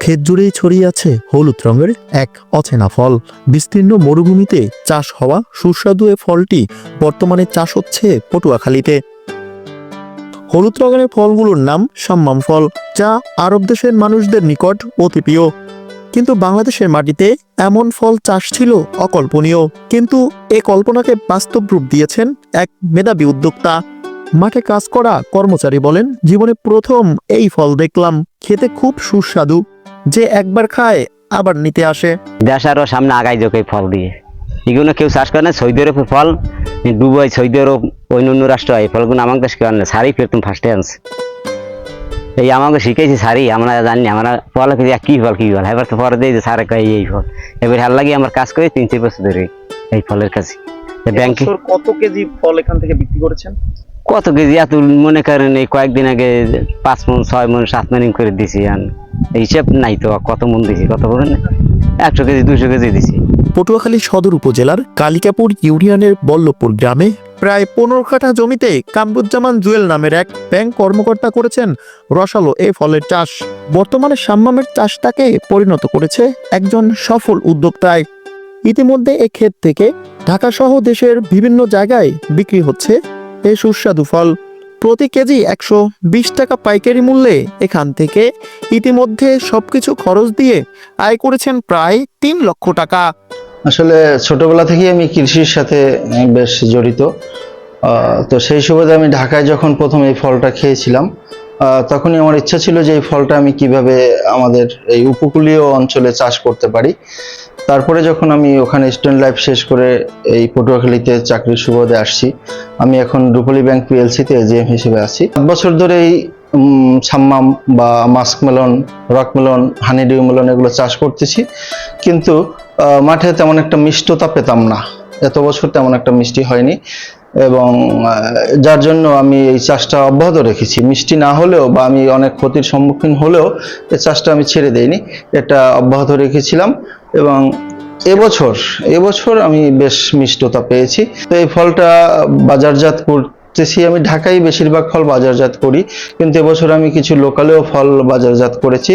ক্ষেত জুড়েই ছড়িয়ে আছে হলুদ রঙের এক অচেনা ফল। বিস্তীর্ণ মরুভূমিতে চাষ হওয়া সুস্বাদু এ ফলটি বর্তমানে চাষ হচ্ছে পটুয়াখালীতে। হলুদ রঙের ফলগুলোর নাম সাম্মাম ফল, যা আরব দেশের মানুষদের নিকট অতি প্রিয়। কিন্তু বাংলাদেশের মাটিতে এমন ফল চাষ ছিল অকল্পনীয়। কিন্তু এ কল্পনাকে বাস্তব রূপ দিয়েছেন এক মেধাবী উদ্যোক্তা। মাঠে কাজ করা কর্মচারী বলেন, জীবনে প্রথম এই ফল দেখলাম, খেতে খুব সুস্বাদু, যে একবার খায় আবার নিতে আসে। দেশ আরো সামনে আগাই যাক এই ফল দিয়ে। এগুলো কেউ চাষ করে না। সৌদি আরবের ফল, দুবাই, সৌদি আরব, অন্য রাষ্ট্র এই ফলগুলো আমাকে দেশকে আনলে সারি প্রথম ফার্স্টে আনছে। এই আমাকে শিখেছি সারি, আমরা জানি আমরা ফল কি ফল কি ফল, এবার তো পরে দিয়ে যে সারে কয় এই ফল। এবার হাল লাগে আমার কাজ করে 3-4 বছর ধরে এই ফলের কাছে। ব্যাংকে কত কেজি ফল এখান থেকে বিক্রি করেছেন? কত কেজি এত মনে করেন এই কয়েকদিন আগে 5 মণ 6 মণ 7 মণ করে দিছি। হিসাব নাই তো কত মণ দিছি, কত বলেন 100 কেজি 200 কেজি দিছি। পটুয়াখালী সদর উপজেলার কালিকাপুর ইউনিয়নের বল্লভপুর গ্রামে প্রায় 15 কাঠা জমিতে কামরুজ্জামান জুয়েল নামের এক ব্যাংক কর্মকর্তা করেছেন রসালো এই ফলের চাষ। বর্তমানে সাম্মামের চাষ তাকে পরিণত করেছে একজন সফল উদ্যোক্তায়। ইতিমধ্যে এ ক্ষেত থেকে ঢাকা সহ দেশের বিভিন্ন জায়গায় বিক্রি হচ্ছে এই সুস্বাদু ফল। প্রতি কেজি 120 টাকা পাইকারি মূল্যে এখান থেকে ইতিমধ্যে সবকিছু খরচ দিয়ে আয় করেছেন প্রায় 3 লক্ষ টাকা। আসলে ছোটবেলা থেকেই আমি কৃষির সাথে বেশ জড়িত। তো সেই সুবাদে আমি ঢাকায় যখন প্রথম এই ফলটা খেয়েছিলাম, তখনই আমার ইচ্ছা ছিল যে এই ফলটা আমি কিভাবে আমাদের এই উপকূলীয় অঞ্চলে চাষ করতে পারি। তারপরে যখন আমি ওখানে স্টুডেন্ট লাইফ শেষ করে এই পটুয়াখালীতে চাকরির সুবাদে আসছি, আমি এখন রূপালী ব্যাংক পিএলসিতে এজিএম হিসেবে আছি। 7 বছর ধরে এই সাম্মাম বা musk melon, rock melon, honeydew melon এগুলো চাষ করতেছি, কিন্তু মাঠে তেমন একটা মিষ্টতা পেতাম না। এত বছর তেমন একটা মিষ্টি হয়নি, এবং যার জন্য আমি এই চাষটা অব্যাহত রেখেছি। মিষ্টি না হলেও বা আমি অনেক ক্ষতির সম্মুখীন হলেও এই চাষটা আমি ছেড়ে দেইনি, এটা অব্যাহত রেখেছিলাম। এবং এবছর আমি বেশ মিষ্টতা পেয়েছি। তো এই ফলটা বাজারজাত করতেছি আমি ঢাকায়, বেশিরভাগ ফল বাজারজাত করি, কিন্তু এবছর আমি কিছু লোকালেও ফল বাজারজাত করেছি।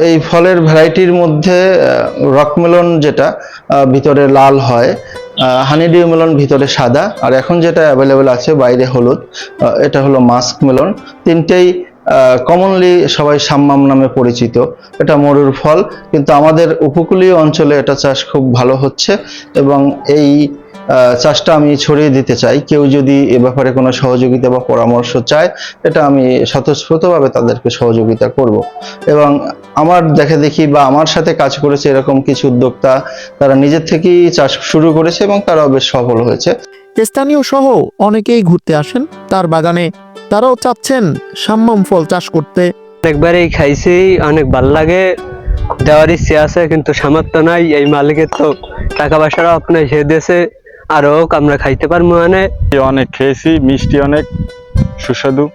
এই ফলের ভ্যারাইটির মধ্যে রকমেলন যেটা ভিতরে লাল হয়, হানিডিউ মেলন ভিতরে সাদা, আর এখন যেটা অ্যাভেলেবেল আছে বাইরে হলুদ, এটা হলো মাস্ক মেলন। তিনটেই কমনলি সবাই সাম্মাম নামে পরিচিত। এটা মরুর ফল, কিন্তু আমাদের উপকূলীয় অঞ্চলে এটা চাষ খুব ভালো হচ্ছে, এবং এই চাষটা আমি ছড়িয়ে দিতে চাই। কেউ যদি এ ব্যাপারে কোনো সহযোগিতা বা পরামর্শ চায়, এটা আমি স্বতঃস্ফূর্তভাবে তাদেরকে সহযোগিতা করব। এবং আমার দেখে দেখি বা আমার সাথে কাজ করেছে এরকম কিছু উদ্যোক্তা, তারা নিজের থেকেই চাষ শুরু করেছে এবং তারাও বেশ সফল হয়েছে। স্থানীয় সহ অনেকেই ঘুরতে আসেন তার বাগানে। তারাও চাচ্ছেন সাম্মাম ফল চাষ করতে। একবারই খাইছি, অনেক ভালো লাগে, দেওয়ার ইচ্ছে আছে, কিন্তু সামর্থ্য নাই। এই মালিকের তো টাকা পয়সার আপনার সে দেশে আরো আমরা খাইতে পারবো। অনেক খেয়েছি, মিষ্টি অনেক সুস্বাদু।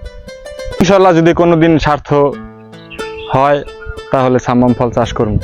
ইনশাল্লাহ যদি কোনোদিন সার্থক হয় তাহলে সাম্মাম ফল চাষ করব।